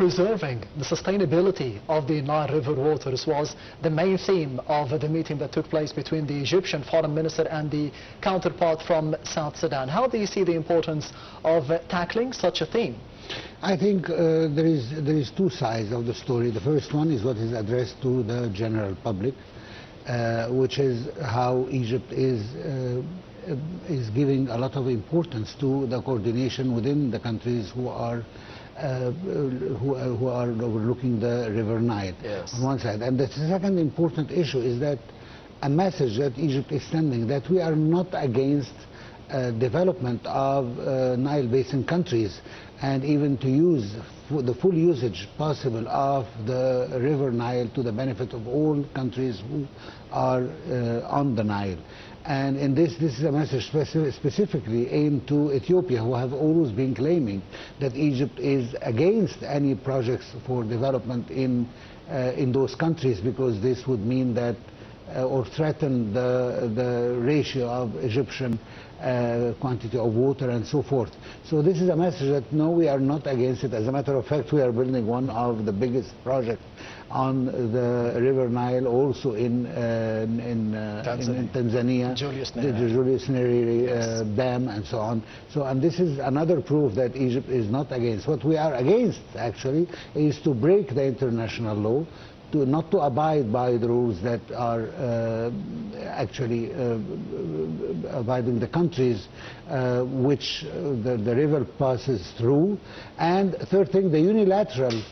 preserving the sustainability of the Nile River waters was the main theme of the meeting that took place between the Egyptian foreign minister and the counterpart from South Sudan. How do you see the importance of tackling such a theme? I think there is two sides of the story. The first one is what is addressed to the general public, which is how Egypt is giving a lot of importance to the coordination within the countries who are overlooking the River Nile, yes, on one side. And the second important issue is that a message that Egypt is sending, that we are not against development of Nile Basin countries, and even to use the full usage possible of the River Nile to the benefit of all countries who are on the Nile. And in this is a message specifically aimed to Ethiopia, who have always been claiming that Egypt is against any projects for development in those countries, because this would mean that or threaten the ratio of Egyptian quantity of water and so forth. So this is a message that no, we are not against it. As a matter of fact, we are building one of the biggest projects on the River Nile, also in Tanzania, the Julius Nyerere Dam and so on. So, and this is another proof that Egypt is not against. What we are against, actually, is to break the international law, not to abide by the rules that are actually abiding the countries which the river passes through. And third thing, the unilateral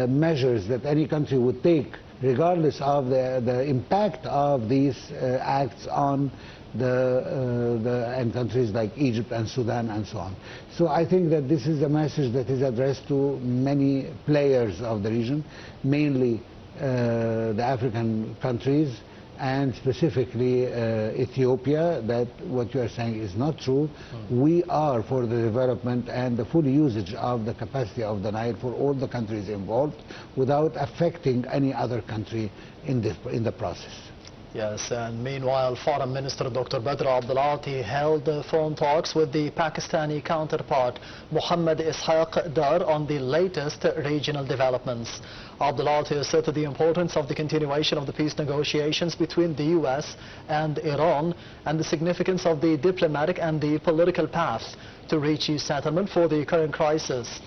measures that any country would take, regardless of the impact of these acts on and countries like Egypt and Sudan and so on. So I think that this is a message that is addressed to many players of the region, mainly the African countries, and specifically Ethiopia, that what you are saying is not true. We are for the development and the full usage of the capacity of the Nile for all the countries involved, without affecting any other country in the process. Yes, and meanwhile, Foreign Minister Dr. Badr Abdulati held phone talks with the Pakistani counterpart, Mohammed Ishaq Dar, on the latest regional developments. Abdulati asserted the importance of the continuation of the peace negotiations between the U.S. and Iran, and the significance of the diplomatic and the political path to reach a settlement for the current crisis.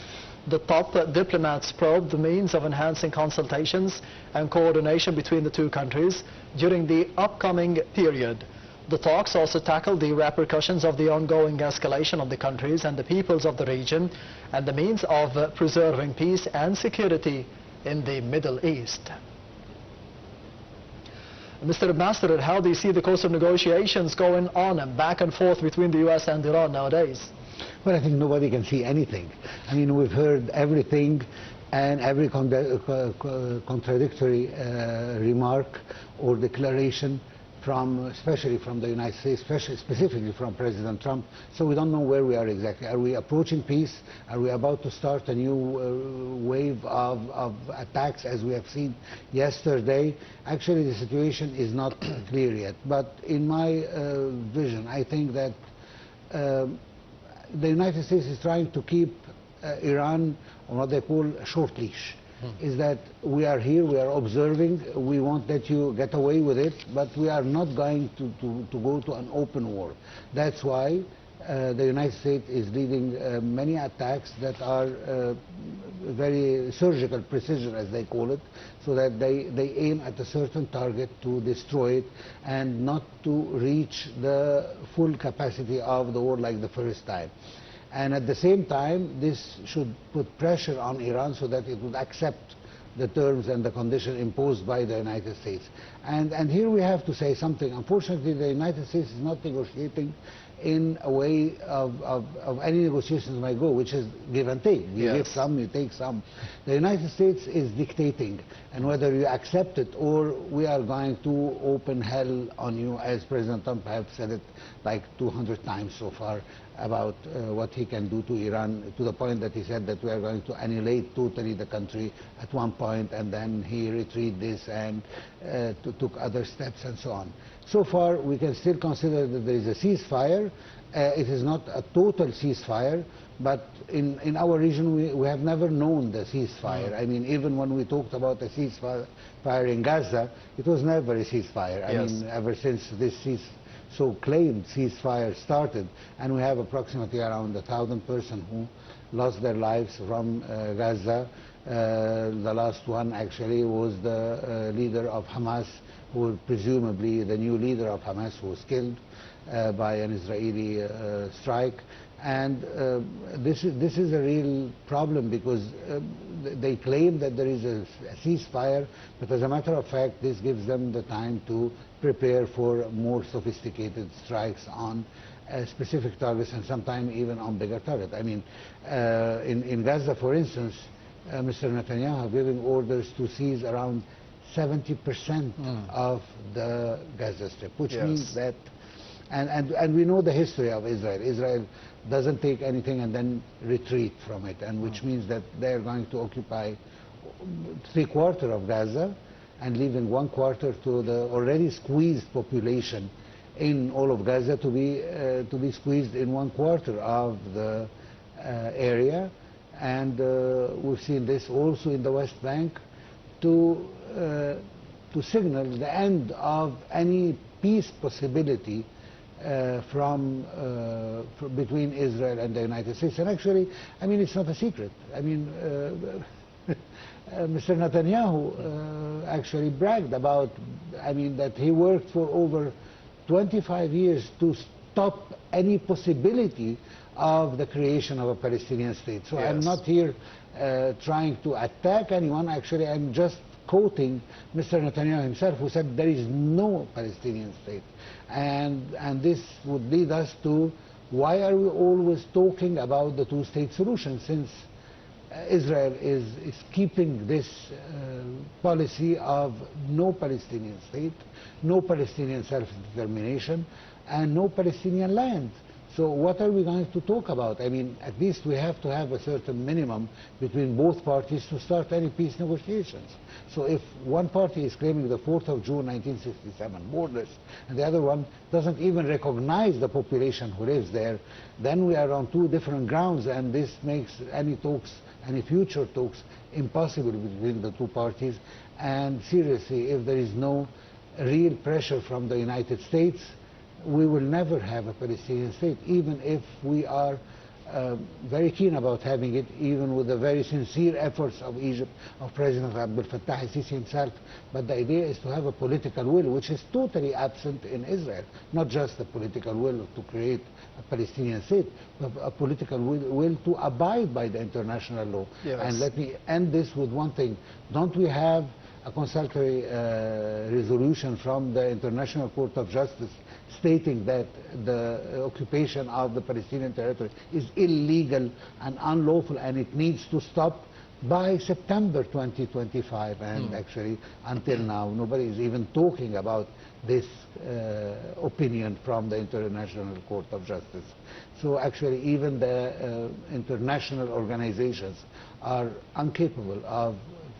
The top diplomats probed the means of enhancing consultations and coordination between the two countries during the upcoming period. The talks also tackled the repercussions of the ongoing escalation of the countries and the peoples of the region, and the means of preserving peace and security in the Middle East. Mr. Ambassador, how do you see the course of negotiations going on and back and forth between the U.S. and Iran nowadays? Well, I think nobody can see anything. I mean, we've heard everything and every contradictory remark or declaration especially from the United States, specifically from President Trump. So we don't know where we are exactly. Are we approaching peace? Are we about to start a new wave of attacks, as we have seen yesterday? Actually, the situation is not clear yet. But in my vision, I think that the United States is trying to keep Iran on what they call a short leash. Is that we are here, we are observing, we won't let you get away with it, but we are not going to go to an open war. That's why the United States is leading many attacks that are very surgical precision, as they call it, so that they aim at a certain target to destroy it and not to reach the full capacity of the war like the first time. And at the same time, this should put pressure on Iran so that it would accept the terms and the conditions imposed by the United States. And here we have to say something. Unfortunately, the United States is not negotiating in a way of any negotiations might go, which is give and take. You give some, you take some. The United States is dictating, and whether you accept it or we are going to open hell on you, as President Trump has said it like 200 times so far about what he can do to Iran, to the point that he said that we are going to annihilate totally the country at one point, and then he retreated this and took other steps and so on. So far, we can still consider that there is a ceasefire, It is not a total ceasefire, but in our region we have never known the ceasefire. I mean, even when we talked about a ceasefire in Gaza, it was never a ceasefire. I mean, ever since this so-claimed ceasefire started, and we have approximately around 1,000 persons who lost their lives from Gaza. The last one actually was the leader of Hamas, who presumably the new leader of Hamas, who was killed by an Israeli strike. And this is a real problem, because they claim that there is a ceasefire, but as a matter of fact, this gives them the time to prepare for more sophisticated strikes on specific targets, and sometimes even on bigger targets. I mean, in Gaza, for instance, Mr. Netanyahu giving orders to seize around 70% of the Gaza Strip, which means that, and we know the history of Israel. Israel doesn't take anything and then retreat from it, and which means that they're going to occupy 3/4 of Gaza and leaving 1/4 to the already squeezed population in all of Gaza to be squeezed in 1/4 of the area. And we've seen this also in the West Bank to signal the end of any peace possibility between Israel and the United States. And actually, I mean, it's not a secret. I mean, Mr. Netanyahu actually bragged about, I mean, that he worked for over 25 years to stop any possibility of the creation of a Palestinian state. So I'm not here trying to attack anyone. Actually, I'm just quoting Mr. Netanyahu himself, who said there is no Palestinian state. And this would lead us to, why are we always talking about the two-state solution, since Israel is keeping this policy of no Palestinian state, no Palestinian self-determination, and no Palestinian land. So what are we going to talk about? I mean, at least we have to have a certain minimum between both parties to start any peace negotiations. So if one party is claiming the 4th of June 1967 borders, and the other one doesn't even recognize the population who lives there, then we are on two different grounds, and this makes any talks, any future talks, impossible between the two parties. And seriously, if there is no real pressure from the United States, we will never have a Palestinian state, even if we are very keen about having it, even with the very sincere efforts of Egypt, of President Abdel Fattah al-Sisi himself. But the idea is to have a political will, which is totally absent in Israel. Not just the political will to create a Palestinian state, but a political will to abide by the international law. And let me end this with one thing. Don't we have a consultatory resolution from the International Court of Justice stating that the occupation of the Palestinian territory is illegal and unlawful, and it needs to stop by September 2025? And actually, until now, nobody is even talking about this opinion from the International Court of Justice. So actually, even the international organizations are incapable of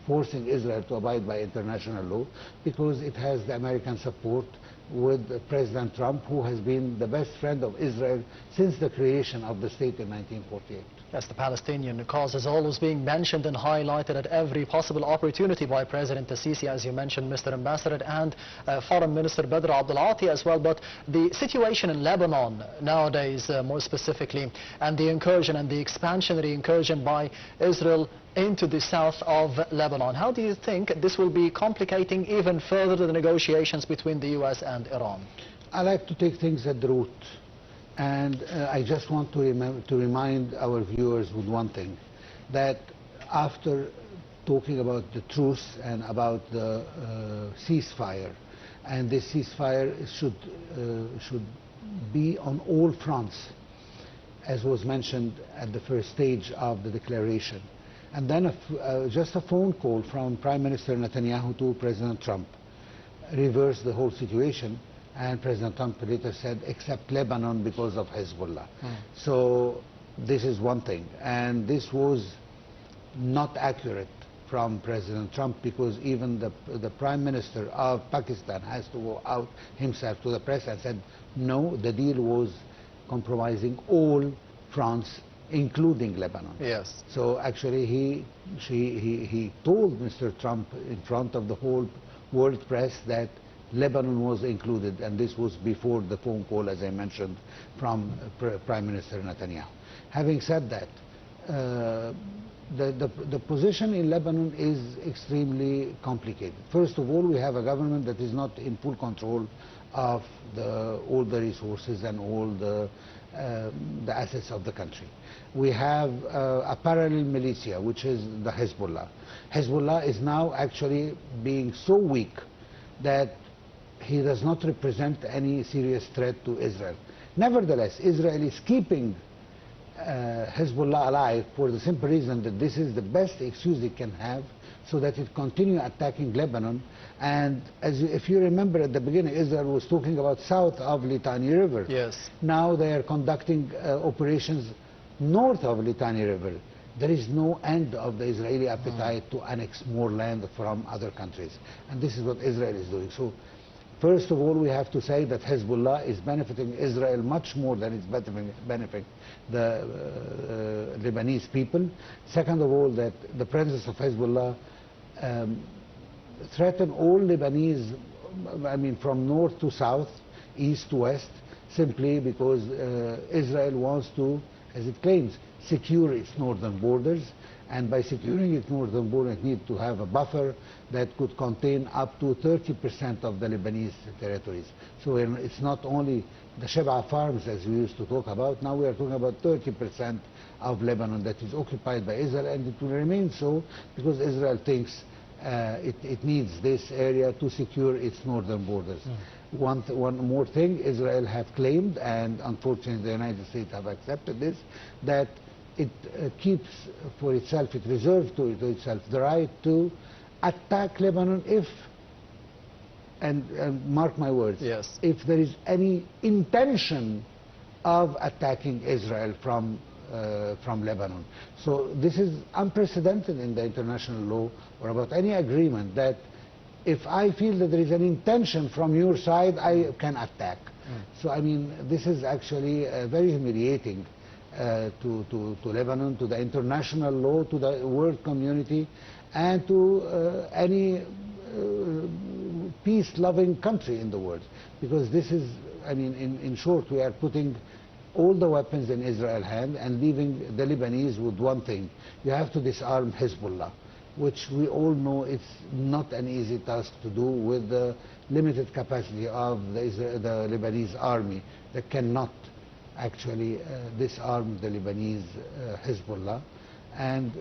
forcing Israel to abide by international law, because it has the American support with President Trump, who has been the best friend of Israel since the creation of the state in 1948. Yes, the Palestinian cause is always being mentioned and highlighted at every possible opportunity by President al-Sisi, as you mentioned, Mr. Ambassador, and Foreign Minister Badr Abdel Ati as well. But the situation in Lebanon nowadays, more specifically, and the incursion and the expansionary incursion by Israel into the south of Lebanon, how do you think this will be complicating even further the negotiations between the U.S. and Iran? I like to take things at the root. And I just want to remind our viewers with one thing, that after talking about the truce and about the ceasefire, and this ceasefire should be on all fronts, as was mentioned at the first stage of the declaration. And then just a phone call from Prime Minister Netanyahu to President Trump reversed the whole situation. And President Trump later said, except Lebanon because of Hezbollah. So this is one thing. And this was not accurate from President Trump, because even the Prime Minister of Pakistan has to go out himself to the press and said, no, the deal was compromising all fronts, including Lebanon. Yes. So actually he told Mr. Trump in front of the whole world press that Lebanon was included, and this was before the phone call, as I mentioned, from Prime Minister Netanyahu. Having said that, the position in Lebanon is extremely complicated. First of all, we have a government that is not in full control of all the resources and all the assets of the country. We have a parallel militia, which is the Hezbollah. Hezbollah is now actually being so weak that he does not represent any serious threat to Israel. Nevertheless, Israel is keeping Hezbollah alive for the simple reason that this is the best excuse it can have so that it continue attacking Lebanon. And if you remember at the beginning, Israel was talking about south of Litani River. Yes. Now they are conducting operations north of Litani River. There is no end of the Israeli appetite to annex more land from other countries. And this is what Israel is doing. So first of all, we have to say that Hezbollah is benefiting Israel much more than it's benefiting the Lebanese people. Second of all, that the presence of Hezbollah threaten all Lebanese, I mean from north to south, east to west, simply because Israel wants to, as it claims, secure its northern borders, and by securing its northern border it needs to have a buffer that could contain up to 30% of the Lebanese territories. So it's not only the Sheba farms as we used to talk about, now we are talking about 30% of Lebanon that is occupied by Israel, and it will remain so because Israel thinks it needs this area to secure its northern borders. One more thing Israel have claimed, and unfortunately the United States have accepted this, that it keeps for itself, it reserves to itself the right to attack Lebanon if, and mark my words, yes, if there is any intention of attacking Israel from Lebanon. So this is unprecedented in the international law or about any agreement, that if I feel that there is an intention from your side, I can attack. So I mean, this is actually very humiliating to Lebanon, to the international law, to the world community, and to any peace-loving country in the world. Because this is, I mean, in short, we are putting all the weapons in Israel's hand and leaving the Lebanese with one thing. You have to disarm Hezbollah, which we all know it's not an easy task to do with the limited capacity of the Lebanese army that cannot actually disarm the Lebanese Hezbollah. And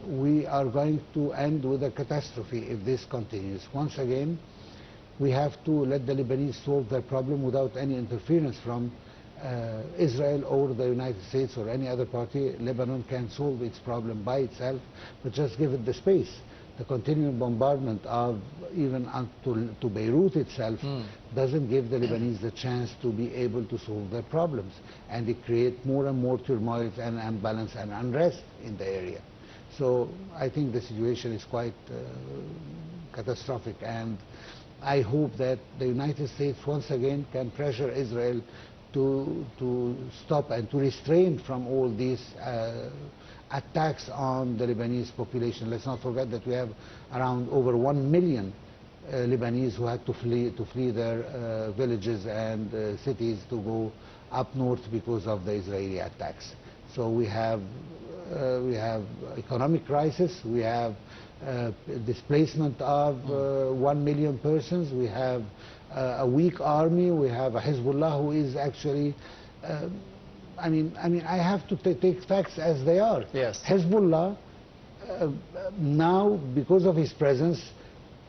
we are going to end with a catastrophe if this continues. Once again, we have to let the Lebanese solve their problem without any interference from Israel or the United States or any other party. Lebanon can solve its problem by itself, but just give it the space. The continuing bombardment of even to Beirut itself doesn't give the Lebanese the chance to be able to solve their problems, and it creates more and more turmoil and imbalance and unrest in the area. So I think the situation is quite catastrophic, and I hope that the United States once again can pressure Israel to stop and to restrain from all these attacks on the Lebanese population. Let's not forget that we have around over 1 million Lebanese who had to flee their villages and cities to go up north because of the Israeli attacks. So we have economic crisis, we have displacement of 1 million persons, we have a weak army, we have a Hezbollah who is actually I mean, I have to take facts as they are. Yes. Hezbollah, now, because of his presence,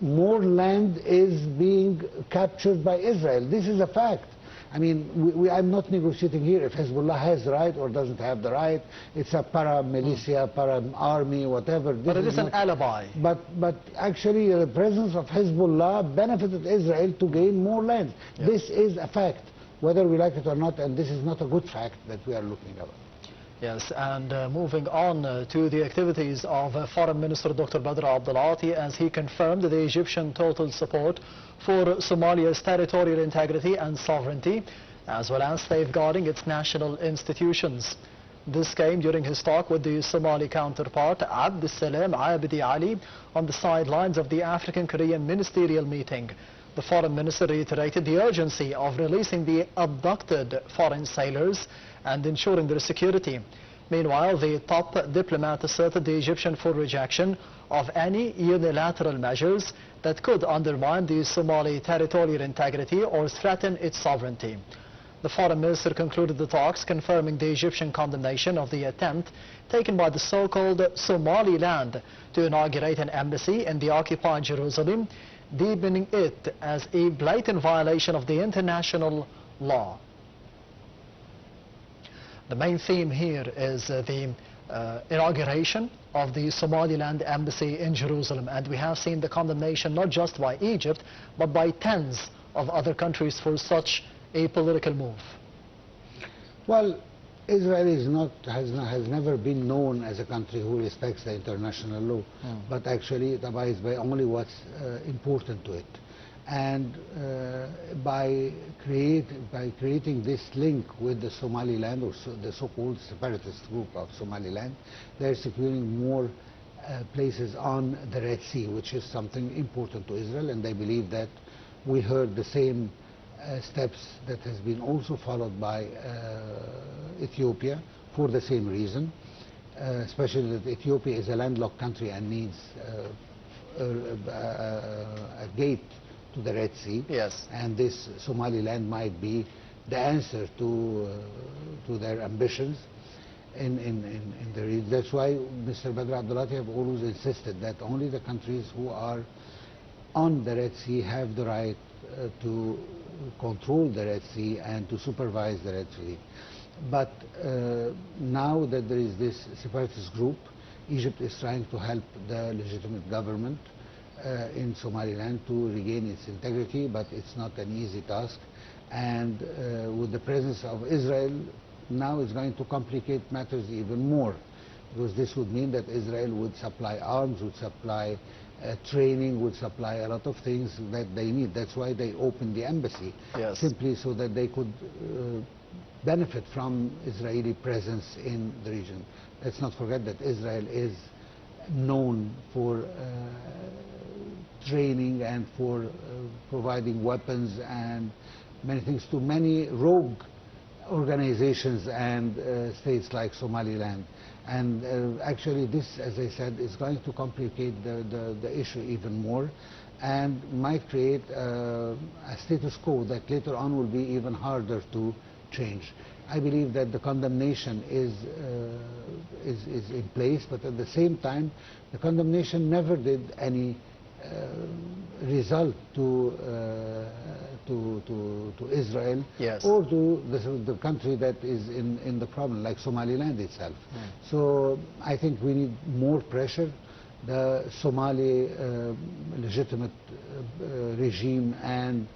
more land is being captured by Israel. This is a fact. I mean, I'm not negotiating here if Hezbollah has the right or doesn't have the right. It's a para-militia, para-army, whatever. But it is an alibi. But actually, the presence of Hezbollah benefited Israel to gain more land. Yes. This is a fact, whether we like it or not, and this is not a good fact that we are looking at. Yes, and moving on to the activities of Foreign Minister Dr. Badr Abdul Ati, as he confirmed the Egyptian total support for Somalia's territorial integrity and sovereignty. as well as safeguarding its national institutions. This came during his talk with the Somali counterpart Abdussalam Abdi Ali on the sidelines of the African-Korean ministerial meeting. The foreign minister reiterated the urgency of releasing the abducted foreign sailors and ensuring their security. Meanwhile, the top diplomat asserted the Egyptian full rejection of any unilateral measures that could undermine the Somali territorial integrity or threaten its sovereignty. The foreign minister concluded the talks confirming the Egyptian condemnation of the attempt taken by the so-called Somaliland to inaugurate an embassy in the occupied Jerusalem, deeming it as a blatant violation of the international law. The main theme here is the inauguration of the Somaliland embassy in Jerusalem, and we have seen the condemnation not just by Egypt but by tens of other countries for such a political move. Well, Israel has never been known as a country who respects the international law, but actually it abides by only what's important to it. And by creating this link with the Somaliland, or the so-called separatist group of Somaliland, they're securing more places on the Red Sea, which is something important to Israel, and they believe that we heard the same steps that has been also followed by Ethiopia for the same reason, especially that Ethiopia is a landlocked country and needs a gate to the Red Sea. Yes. And this Somaliland might be the answer to their ambitions in the region. That's why Mr. Badr Abdulati have always insisted that only the countries who are on the Red Sea have the right to control the Red Sea and to supervise the Red Sea. But now that there is this separatist group, Egypt is trying to help the legitimate government in Somaliland to regain its integrity, but it's not an easy task. And with the presence of Israel, now it's going to complicate matters even more, because this would mean that Israel would supply arms, would supply training, would supply a lot of things that they need. That's why they opened the embassy, yes, simply so that they could benefit from Israeli presence in the region. Let's not forget that Israel is known for training and for providing weapons and many things to many rogue organizations and states like Somaliland. And actually this, as I said, is going to complicate the issue even more and might create a status quo that later on will be even harder to change. I believe that the condemnation is in place, but at the same time, the condemnation never did any result to Israel, yes, or to the country that is in the problem, like Somaliland itself. So I think we need more pressure. The Somali legitimate regime and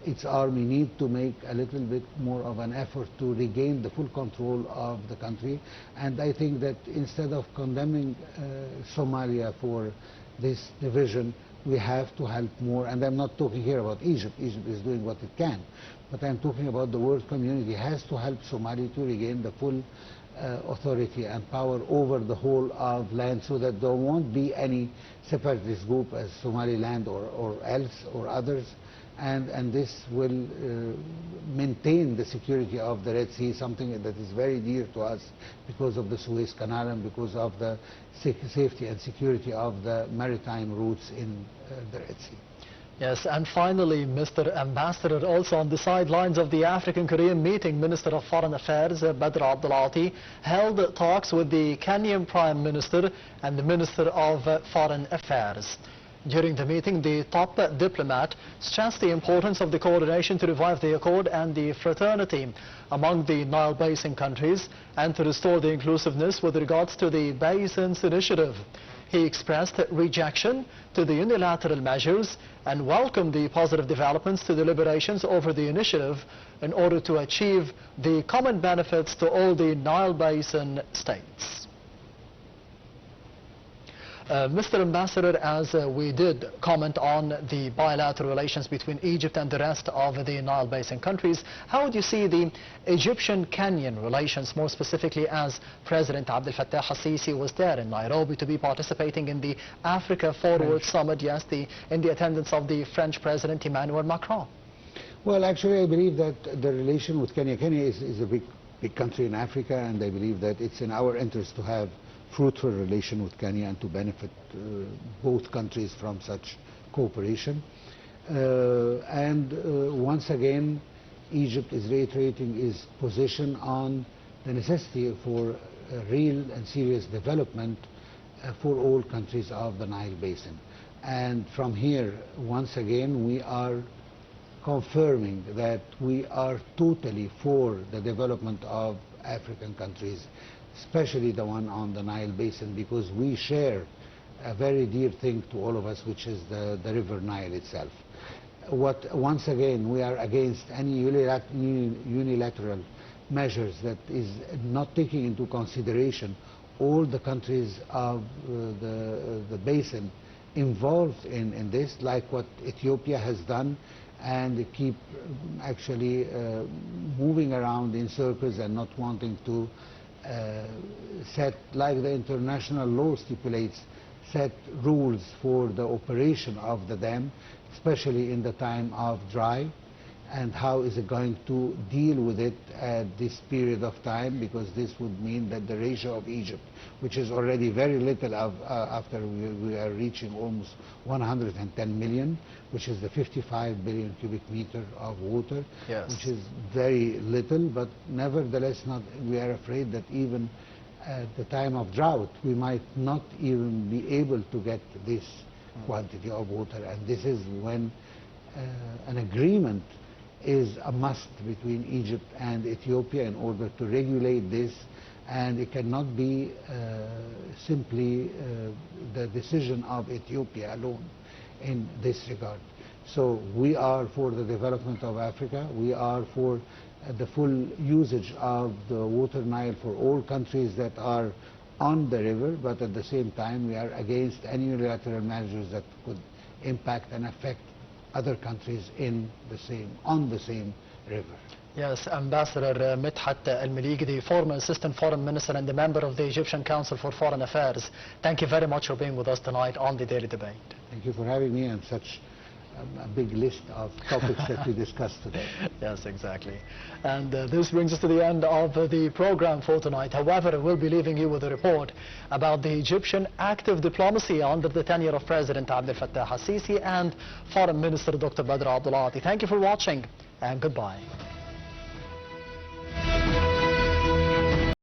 its army need to make a little bit more of an effort to regain the full control of the country. And I think that instead of condemning Somalia for this division, we have to help more. And I'm not talking here about Egypt. Egypt is doing what it can. But I'm talking about the world community has to help Somalia to regain the full authority and power over the whole of land, so that there won't be any separatist group as Somaliland or else or others. And this will maintain the security of the Red Sea, something that is very dear to us because of the Suez Canal and because of the safety and security of the maritime routes in the Red Sea. Yes, and finally, Mr. Ambassador, also on the sidelines of the African-Korean meeting, Minister of Foreign Affairs Badr Abdulati held talks with the Kenyan Prime Minister and the Minister of Foreign Affairs. During the meeting, the top diplomat stressed the importance of the coordination to revive the accord and the fraternity among the Nile Basin countries and to restore the inclusiveness with regards to the Basin's initiative. He expressed rejection to the unilateral measures and welcomed the positive developments to deliberations over the initiative in order to achieve the common benefits to all the Nile Basin states. Mr. Ambassador, as we did comment on the bilateral relations between Egypt and the rest of the Nile Basin countries, how would you see the Egyptian-Kenyan relations, more specifically as President Abdel Fattah al-Sisi was there in Nairobi to be participating in the Africa Forward Summit, yes, in the attendance of the French President Emmanuel Macron? Well, actually, I believe that the relation with Kenya is a big country in Africa, and I believe that it's in our interest to have fruitful relation with Kenya and to benefit both countries from such cooperation. Once again, Egypt is reiterating its position on the necessity for real and serious development for all countries of the Nile Basin. And from here, once again, we are confirming that we are totally for the development of African countries, especially the one on the Nile Basin, because we share a very dear thing to all of us, which is the river Nile itself. Once again, we are against any unilateral measures that is not taking into consideration all the countries of the basin involved in this, like what Ethiopia has done, and keep actually moving around in circles and not wanting to set, like the international law stipulates, set rules for the operation of the dam, especially in the time of dry, and how is it going to deal with it at this period of time, because this would mean that the ratio of Egypt, which is already very little after we are reaching almost 110 million, which is the 55 billion cubic meter of water, yes, which is very little, but nevertheless we are afraid that even at the time of drought we might not even be able to get this quantity of water. And this is when an agreement is a must between Egypt and Ethiopia in order to regulate this, and it cannot be simply the decision of Ethiopia alone in this regard. So we are for the development of Africa. We are for the full usage of the water Nile for all countries that are on the river, but at the same time we are against any unilateral measures that could impact and affect other countries on the same river. Yes, Ambassador Medhat Meligy, the former Assistant Foreign Minister and the member of the Egyptian Council for Foreign Affairs, thank you very much for being with us tonight on the Daily Debate. Thank you for having me, and such a big list of topics that we discussed today. Yes, exactly. And this brings us to the end of the program for tonight. However, we'll be leaving you with a report about the Egyptian active diplomacy under the tenure of President Abdel Fattah al-Sisi and Foreign Minister Dr. Badr Abdul Ati. Thank you for watching, and goodbye.